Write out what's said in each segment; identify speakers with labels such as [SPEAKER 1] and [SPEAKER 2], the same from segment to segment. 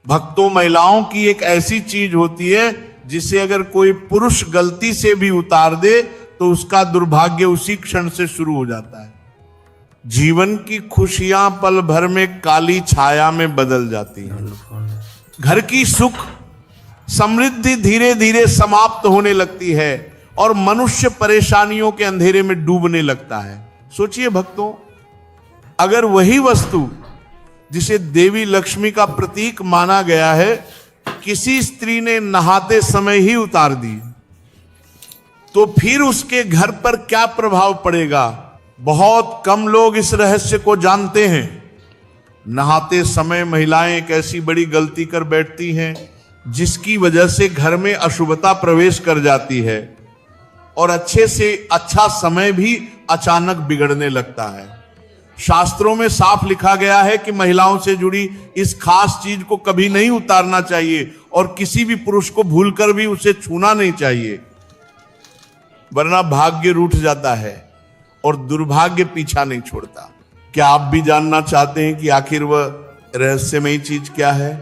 [SPEAKER 1] भक्तों, महिलाओं की एक ऐसी चीज होती है जिसे अगर कोई पुरुष गलती से भी उतार दे तो उसका दुर्भाग्य उसी क्षण से शुरू हो जाता है। जीवन की खुशियां पल भर में काली छाया में बदल जाती हैं। घर की सुख समृद्धि धीरे धीरे समाप्त होने लगती है और मनुष्य परेशानियों के अंधेरे में डूबने लगता है। सोचिए भक्तों, अगर वही वस्तु जिसे देवी लक्ष्मी का प्रतीक माना गया है किसी स्त्री ने नहाते समय ही उतार दी तो फिर उसके घर पर क्या प्रभाव पड़ेगा? बहुत कम लोग इस रहस्य को जानते हैं। नहाते समय महिलाएं एक ऐसी बड़ी गलती कर बैठती हैं जिसकी वजह से घर में अशुभता प्रवेश कर जाती है और अच्छे से अच्छा समय भी अचानक बिगड़ने लगता है। शास्त्रों में साफ लिखा गया है कि महिलाओं से जुड़ी इस खास चीज को कभी नहीं उतारना चाहिए और किसी भी पुरुष को भूलकर भी उसे छूना नहीं चाहिए, वरना भाग्य रूठ जाता है और दुर्भाग्य पीछा नहीं छोड़ता। क्या आप भी जानना चाहते हैं कि आखिर वह रहस्यमयी चीज क्या है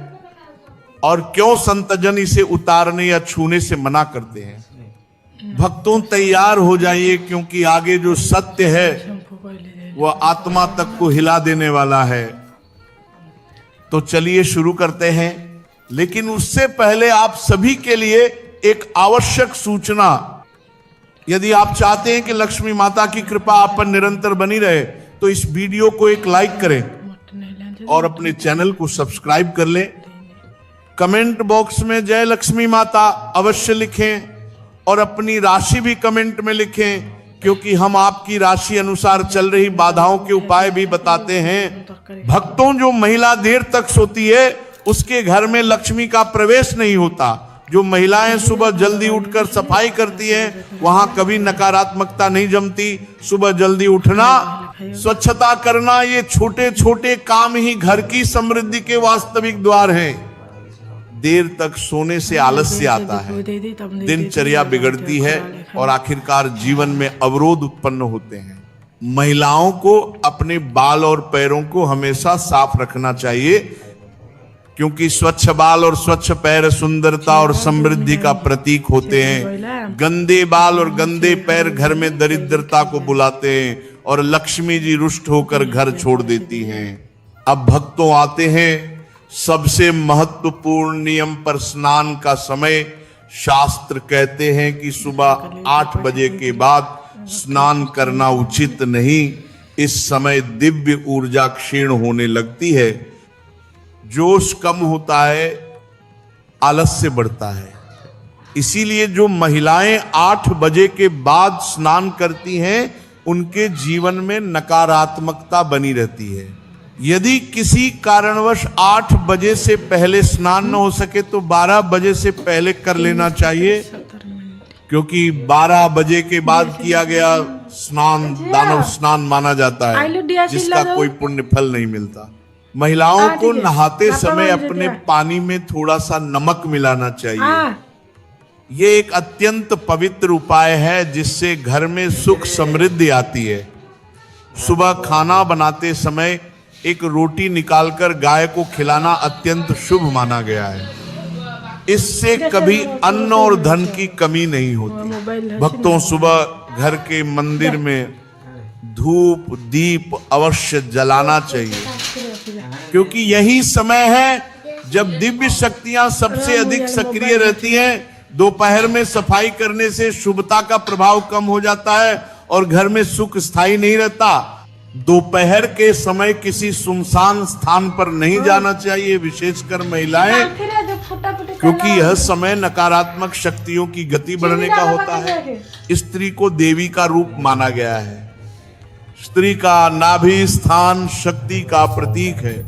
[SPEAKER 1] और क्यों संतजन इसे उतारने या छूने से मना करते हैं? भक्तों, तैयार हो जाइए, क्योंकि आगे जो सत्य है वह आत्मा तक को हिला देने वाला है। तो चलिए शुरू करते हैं। लेकिन उससे पहले आप सभी के लिए एक आवश्यक सूचना, यदि आप चाहते हैं कि लक्ष्मी माता की कृपा आप पर निरंतर बनी रहे तो इस वीडियो को एक लाइक करें और अपने चैनल को सब्सक्राइब कर लें। कमेंट बॉक्स में जय लक्ष्मी माता अवश्य लिखें और अपनी राशि भी कमेंट में लिखें, क्योंकि हम आपकी राशि अनुसार चल रही बाधाओं के उपाय भी बताते हैं। भक्तों, जो महिला देर तक सोती है उसके घर में लक्ष्मी का प्रवेश नहीं होता। जो महिलाएं सुबह जल्दी उठकर सफाई करती हैं वहां कभी नकारात्मकता नहीं जमती। सुबह जल्दी उठना, स्वच्छता करना, ये छोटे छोटे काम ही घर की समृद्धि के वास्तविक द्वार हैं। देर तक सोने से आलस्य आता है, दिनचर्या बिगड़ती है और आखिरकार जीवन में अवरोध उत्पन्न होते हैं। महिलाओं को अपने बाल और पैरों को हमेशा साफ रखना चाहिए, क्योंकि स्वच्छ बाल और स्वच्छ पैर सुंदरता और समृद्धि का प्रतीक होते हैं। गंदे बाल और गंदे पैर घर में दरिद्रता को बुलाते हैं और लक्ष्मी जी रुष्ट होकर घर छोड़ देती हैं। अब भक्तों आते हैं सबसे महत्वपूर्ण नियम पर। स्नान का समय शास्त्र कहते हैं कि सुबह 8 बजे के बाद स्नान करना उचित नहीं। इस समय दिव्य ऊर्जा क्षीण होने लगती है, जोश कम होता है, आलस्य बढ़ता है। इसीलिए जो महिलाएं 8 बजे के बाद स्नान करती हैं उनके जीवन में नकारात्मकता बनी रहती है। यदि किसी कारणवश 8 बजे से पहले स्नान न हो सके तो 12 बजे से पहले कर लेना चाहिए, क्योंकि 12 बजे के बाद किया गया स्नान दानव स्नान माना जाता है, जिसका कोई पुण्य फल नहीं मिलता। महिलाओं को नहाते समय अपने पानी में थोड़ा सा नमक मिलाना चाहिए। ये एक अत्यंत पवित्र उपाय है जिससे घर में सुख समृद्धि आती है। सुबह खाना बनाते समय एक रोटी निकालकर गाय को खिलाना अत्यंत शुभ माना गया है। इससे कभी अन्न और धन की कमी नहीं होती। भक्तों, सुबह घर के मंदिर में धूप दीप अवश्य जलाना चाहिए, क्योंकि यही समय है जब दिव्य शक्तियां सबसे अधिक सक्रिय रहती हैं। दोपहर में सफाई करने से शुभता का प्रभाव कम हो जाता है और घर में सुख स्थायी नहीं रहता। दोपहर के समय किसी सुनसान स्थान पर नहीं जाना चाहिए, विशेषकर महिलाएं, क्योंकि यह समय नकारात्मक शक्तियों की गति बढ़ने का होता है। स्त्री को देवी का रूप माना गया है। स्त्री का नाभि स्थान शक्ति का प्रतीक है,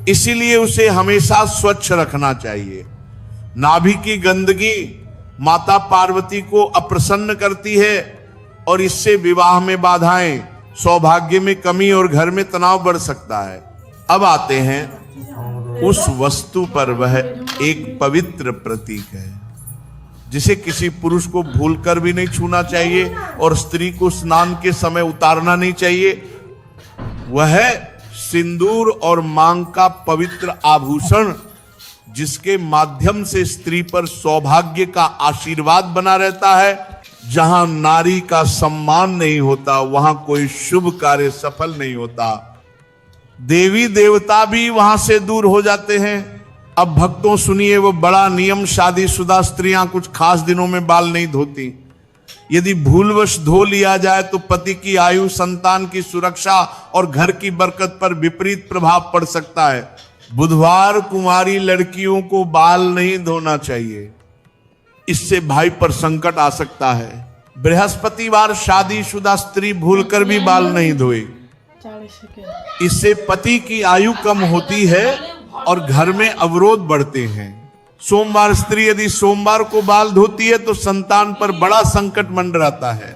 [SPEAKER 1] इसीलिए उसे हमेशा स्वच्छ रखना चाहिए। नाभि की गंदगी माता पार्वती को अप्रसन्न करती है और इससे विवाह में बाधाएं, सौभाग्य में कमी और घर में तनाव बढ़ सकता है। अब आते हैं उस वस्तु पर, वह एक पवित्र प्रतीक है जिसे किसी पुरुष को भूलकर भी नहीं छूना चाहिए और स्त्री को स्नान के समय उतारना नहीं चाहिए। वह सिंदूर और मांग का पवित्र आभूषण जिसके माध्यम से स्त्री पर सौभाग्य का आशीर्वाद बना रहता है। जहां नारी का सम्मान नहीं होता वहां कोई शुभ कार्य सफल नहीं होता। देवी देवता भी वहां से दूर हो जाते हैं। अब भक्तों सुनिए, वो बड़ा नियम, शादीशुदा स्त्रियां कुछ खास दिनों में बाल नहीं धोती। यदि भूलवश धो लिया जाए तो पति की आयु, संतान की सुरक्षा और घर की बरकत पर विपरीत प्रभाव पड़ सकता है। बुधवार कुंवारी लड़कियों को बाल नहीं धोना चाहिए, इससे भाई पर संकट आ सकता है। बृहस्पतिवार शादीशुदा स्त्री भूलकर भी बाल नहीं धोए, इससे पति की आयु कम होती है और घर में अवरोध बढ़ते हैं। सोमवार स्त्री यदि सोमवार को बाल धोती है तो संतान पर बड़ा संकट मंडराता है।